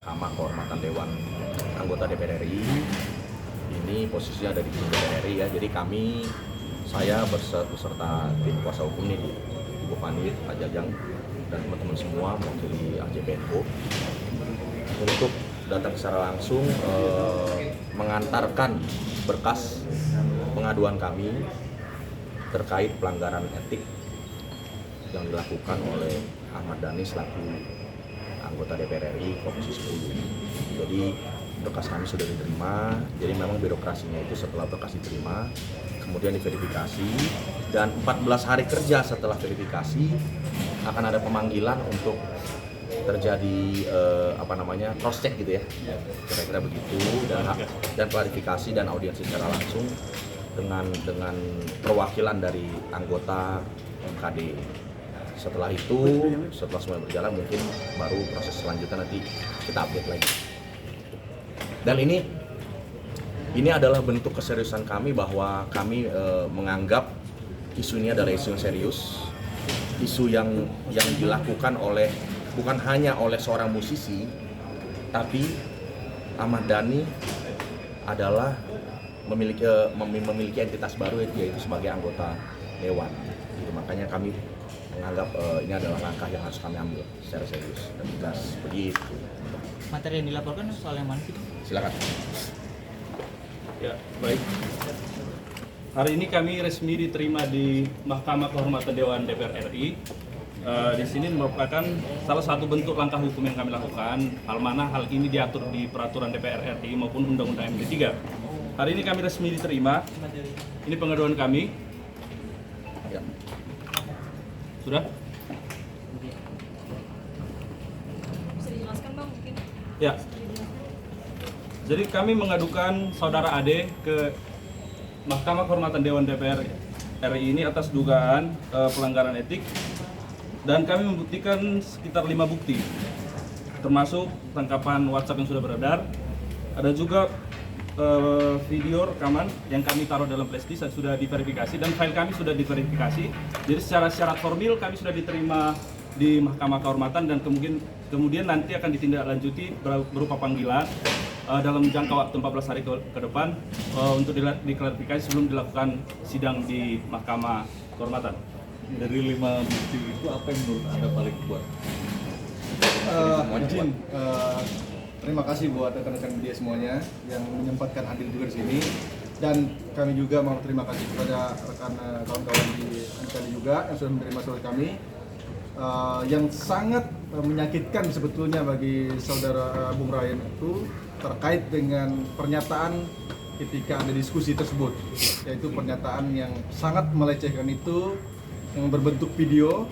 Mahkamah Kehormatan Dewan Anggota DPR RI. Ini posisinya ada di gedung DPR RI ya. Jadi saya beserta tim kuasa hukum nih, Ibu Fani, Pak Jajang, dan teman-teman semua mewakili AJPNO untuk datang secara langsung mengantarkan berkas pengaduan kami terkait pelanggaran etik yang dilakukan oleh Ahmad Dhani selaku anggota DPR RI Komisi 10. Jadi berkas kami sudah diterima, jadi memang birokrasinya itu setelah berkas diterima, kemudian diverifikasi, dan 14 hari kerja setelah verifikasi akan ada pemanggilan untuk terjadi cross check gitu ya, kira-kira begitu, dan klarifikasi dan audiensi secara langsung dengan perwakilan dari anggota MKD. Setelah itu, setelah semua berjalan, mungkin baru proses selanjutnya nanti kita update lagi. Dan ini adalah bentuk keseriusan kami bahwa kami menganggap isu ini adalah isu yang serius, isu yang dilakukan bukan hanya oleh seorang musisi, tapi Ahmad Dhani adalah memiliki entitas baru, yaitu sebagai anggota dewan. Jadi makanya kami menganggap ini adalah langkah yang harus kami ambil secara serius dan tegas. Begitu. Materi yang dilaporkan soal yang mana gitu? Silakan. Ya, baik. Hari ini kami resmi diterima di Mahkamah Kehormatan Dewan DPR RI. Di sini merupakan salah satu bentuk langkah hukum yang kami lakukan, hal mana hal ini diatur di peraturan DPR RI maupun Undang-Undang MD 3. Hari ini kami resmi diterima. Ini pengaduan kami. Ya. Sudah? Bisa dijelaskan Bang mungkin? Ya. Jadi kami mengadukan saudara Ade ke Mahkamah Kehormatan Dewan DPR RI ini atas dugaan pelanggaran etik, dan kami membuktikan sekitar 5 bukti, termasuk tangkapan WhatsApp yang sudah beredar. Ada juga video rekaman yang kami taruh dalam flash disk dan sudah diverifikasi, dan file kami sudah diverifikasi. Jadi secara syarat formil kami sudah diterima di Mahkamah Kehormatan, dan kemudian nanti akan ditindaklanjuti berupa panggilan dalam jangka waktu 14 hari ke depan untuk diklarifikasi sebelum dilakukan sidang di Mahkamah Kehormatan. Dari 5 bukti itu apa yang menurut Anda paling kuat? Terima kasih buat rekan-rekan media semuanya yang menyempatkan hadir juga di sini, dan kami juga mau terima kasih kepada rekan kawan-kawan di MKD juga yang sudah menerima surat kami yang sangat menyakitkan sebetulnya bagi saudara Bung Ryan itu terkait dengan pernyataan ketika ada diskusi tersebut, yaitu pernyataan yang sangat melecehkan itu, yang berbentuk video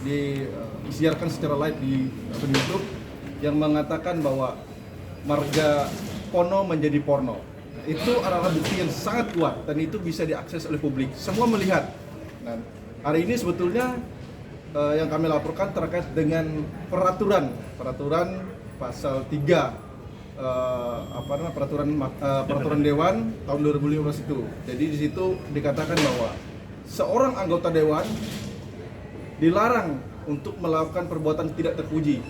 disiarkan secara live di YouTube, yang mengatakan bahwa marga Pono menjadi porno. Itu adalah bukti yang sangat kuat dan itu bisa diakses oleh publik. Semua melihat. Dan hari ini sebetulnya yang kami laporkan terkait dengan peraturan pasal 3 peraturan Dewan tahun 2015 itu. Jadi di situ dikatakan bahwa seorang anggota dewan dilarang untuk melakukan perbuatan tidak terpuji.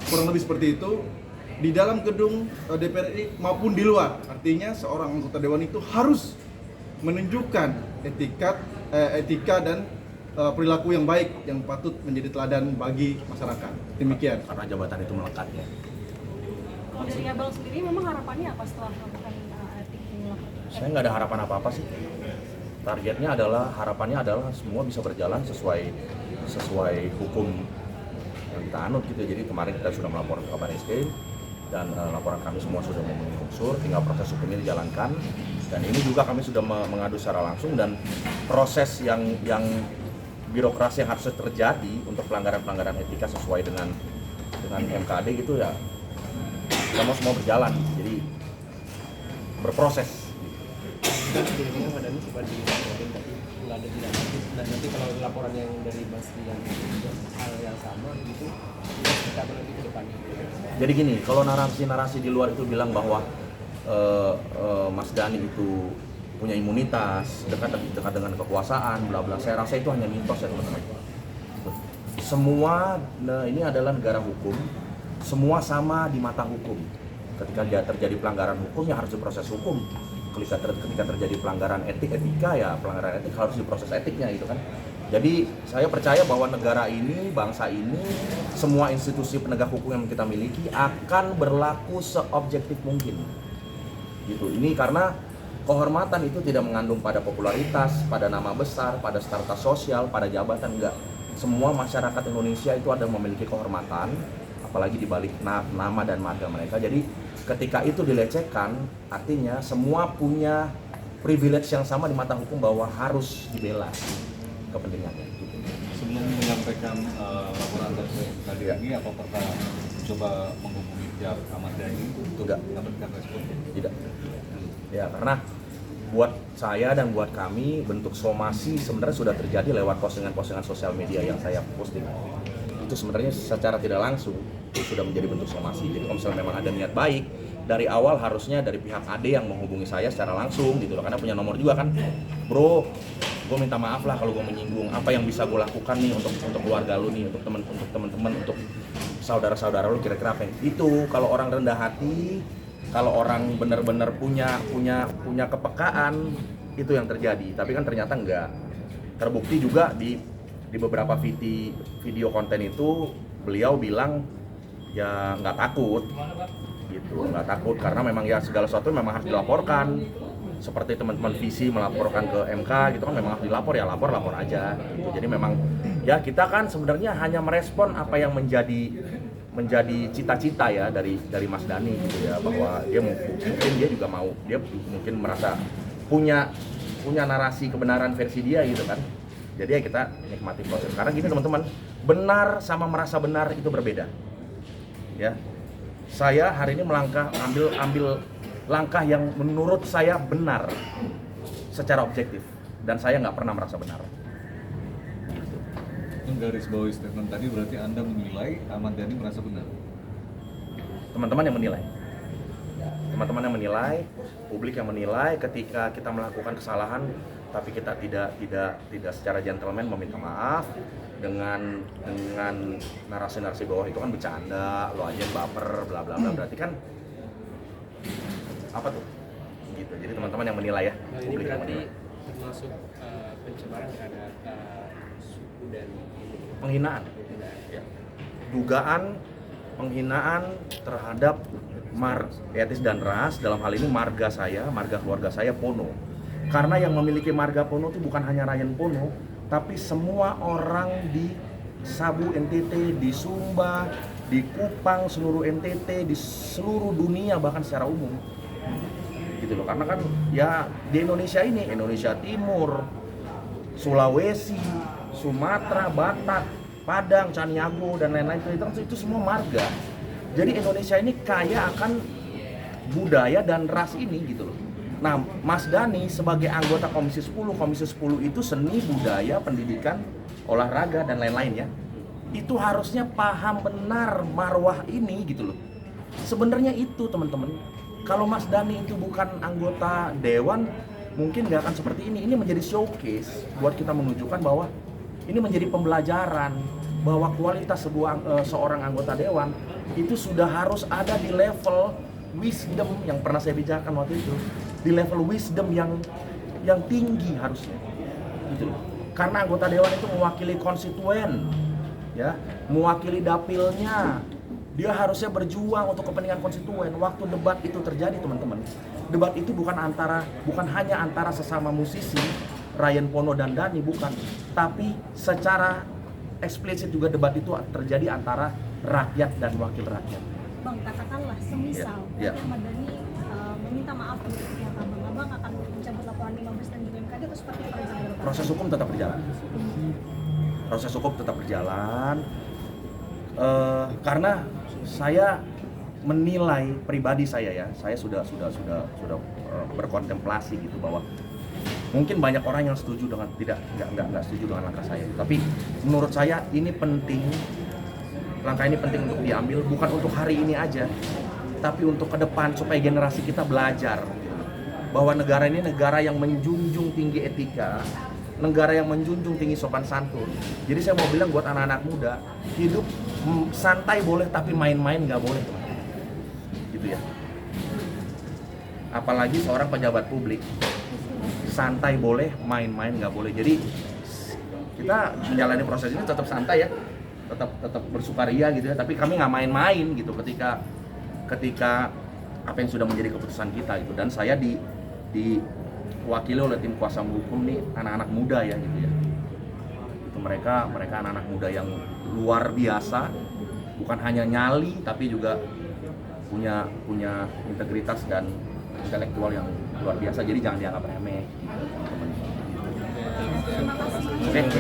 Kurang lebih seperti itu di dalam gedung DPR RI maupun di luar. Artinya seorang anggota dewan itu harus menunjukkan etika dan perilaku yang baik yang patut menjadi teladan bagi masyarakat. Demikian. Karena jabatan itu melekat ya. Kalau dari Abang sendiri memang harapannya apa setelah melakukan etik ini? Saya nggak ada harapan apa-apa sih. Harapannya adalah semua bisa berjalan sesuai hukum yang kita anut gitu. Jadi kemarin kita sudah melapor ke Baris-Krim, dan laporan kami semua sudah memenuhi unsur, tinggal proses hukumnya dijalankan. Dan ini juga kami sudah mengadu secara langsung, dan proses yang birokrasi yang harus terjadi untuk pelanggaran etika sesuai dengan MKD gitu ya, kita mau semua berjalan, jadi berproses. Dan sebelumnya Ahmad Dhani sempat dilaporkan tapi nggak ada tindak lanjut, dan nanti kalau laporan yang dari Mas Rian juga hal yang sama gitu, kita nanti ke depannya. Jadi gini, kalau narasi di luar itu bilang bahwa Mas Dhani itu punya imunitas, dekat dengan kekuasaan, bla bla, saya rasa itu hanya mitos ya teman-teman. Semua ini adalah negara hukum, semua sama di mata hukum. Ketika terjadi pelanggaran hukum ya harus diproses hukum. Ketika terjadi pelanggaran etika ya pelanggaran etik harus diproses etiknya gitu kan. Jadi saya percaya bahwa negara ini, bangsa ini, semua institusi penegak hukum yang kita miliki akan berlaku seobjektif mungkin. Gitu. Ini karena kehormatan itu tidak mengandung pada popularitas, pada nama besar, pada strata sosial, pada jabatan, enggak. Semua masyarakat Indonesia itu ada memiliki kehormatan, apalagi di balik nama dan marga mereka. Jadi ketika itu dilecehkan, artinya semua punya privilege yang sama di mata hukum bahwa harus dibela kepentingannya. Gitu. Sebelum menyampaikan laporan tadi Ya. ini, apa pernah coba menghubungi pihak Ahmad Dhani untuk Tidak. mendapatkan respon? Tidak. Ya karena buat saya dan buat kami bentuk somasi sebenarnya sudah terjadi lewat postingan-postingan sosial media yang saya posting. Itu sebenarnya secara tidak langsung itu sudah menjadi bentuk somasi. Jadi kalau misalnya memang ada niat baik, dari awal harusnya dari pihak AD yang menghubungi saya secara langsung gitu loh, karena punya nomor juga kan. Bro, gue minta maaf lah kalau gue menyinggung. Apa yang bisa gue lakukan nih untuk keluarga lu nih, untuk teman-teman, untuk saudara-saudara lu, kira-kira apa? Itu kalau orang rendah hati, kalau orang benar-benar punya kepekaan, itu yang terjadi. Tapi kan ternyata enggak. Terbukti juga di beberapa video konten itu beliau bilang ya nggak takut gitu, nggak takut karena memang ya segala sesuatu memang harus dilaporkan. Seperti teman-teman visi melaporkan ke MK gitu kan, memang harus dilapor ya, lapor aja gitu. Jadi memang ya kita kan sebenarnya hanya merespon apa yang menjadi cita-cita ya dari Mas Dhani gitu ya, bahwa dia mungkin dia juga mau, dia mungkin merasa punya narasi kebenaran versi dia gitu kan. Jadi ya kita nikmati proses. Karena gini teman-teman, benar sama merasa benar itu berbeda. Ya. Saya hari ini ambil langkah yang menurut saya benar secara objektif, dan saya nggak pernah merasa benar. Menggaris bawahi statement tadi berarti Anda menilai Ahmad Dhani merasa benar? Teman-teman yang menilai, publik yang menilai ketika kita melakukan kesalahan tapi kita tidak secara gentleman meminta maaf dengan narasi-narasi bahwa itu kan bercanda, lo aja baper, bla bla bla, berarti kan apa tuh? Gitu. Jadi teman-teman yang menilai ya, Nah, ini publik yang berarti menilai. termasuk pencemaran terhadap suku dan Penghinaan. Ya. Dugaan penghinaan terhadap etis dan ras, dalam hal ini marga keluarga saya Pono. Karena yang memiliki marga Pono itu bukan hanya Ryan Pono, tapi semua orang di Sabu NTT, di Sumba, di Kupang, seluruh NTT, di seluruh dunia bahkan secara umum. Gitu loh. Karena kan ya di Indonesia ini, Indonesia Timur, Sulawesi, Sumatera, Batak, Padang, Caniago dan lain-lain itu semua marga. Jadi Indonesia ini kaya akan budaya dan ras ini gitu loh. Nah, Mas Dhani sebagai anggota Komisi 10 itu seni, budaya, pendidikan, olahraga dan lain-lain ya. Itu harusnya paham benar marwah ini gitu loh. Sebenarnya itu teman-teman. Kalau Mas Dhani itu bukan anggota dewan, mungkin nggak akan seperti ini. Ini menjadi showcase buat kita menunjukkan bahwa ini menjadi pembelajaran bahwa kualitas seorang anggota dewan itu sudah harus ada di level wisdom yang pernah saya bicarakan waktu itu, di level wisdom yang tinggi harusnya, gitu loh. Karena anggota dewan itu mewakili konstituen, ya, mewakili dapilnya. Dia harusnya berjuang untuk kepentingan konstituen. Waktu debat itu terjadi teman-teman, debat itu bukan hanya antara sesama musisi Ryan Pono dan Dhani, bukan, tapi secara eksplisit juga debat itu terjadi antara rakyat dan wakil rakyat. Bang, katakanlah semisal Ahmad Dhani meminta maaf untuk pihak abang akan mencabut laporan 15 dan juga MKD atau seperti apa? Proses hukum tetap berjalan. Karena saya menilai pribadi saya sudah berkontemplasi gitu bahwa mungkin banyak orang yang setuju dengan nggak setuju dengan langkah saya. Tapi menurut saya langkah ini penting untuk diambil, bukan untuk hari ini aja, tapi untuk ke depan supaya generasi kita belajar bahwa negara ini negara yang menjunjung tinggi etika, negara yang menjunjung tinggi sopan santun. Jadi saya mau bilang buat anak-anak muda, hidup santai boleh tapi main-main nggak boleh, teman-teman. Gitu ya. Apalagi seorang pejabat publik, santai boleh, main-main nggak boleh. Jadi kita menjalani proses ini tetap santai ya, tetap bersukaria gitu ya. Tapi kami nggak main-main gitu ketika apa yang sudah menjadi keputusan kita gitu. Dan saya diwakili oleh tim kuasa hukum nih anak-anak muda ya gitu ya. Itu mereka anak-anak muda yang luar biasa, bukan hanya nyali tapi juga punya integritas dan intelektual yang luar biasa. Jadi jangan dianggap remeh gitu, teman-teman. Terima kasih. Oke.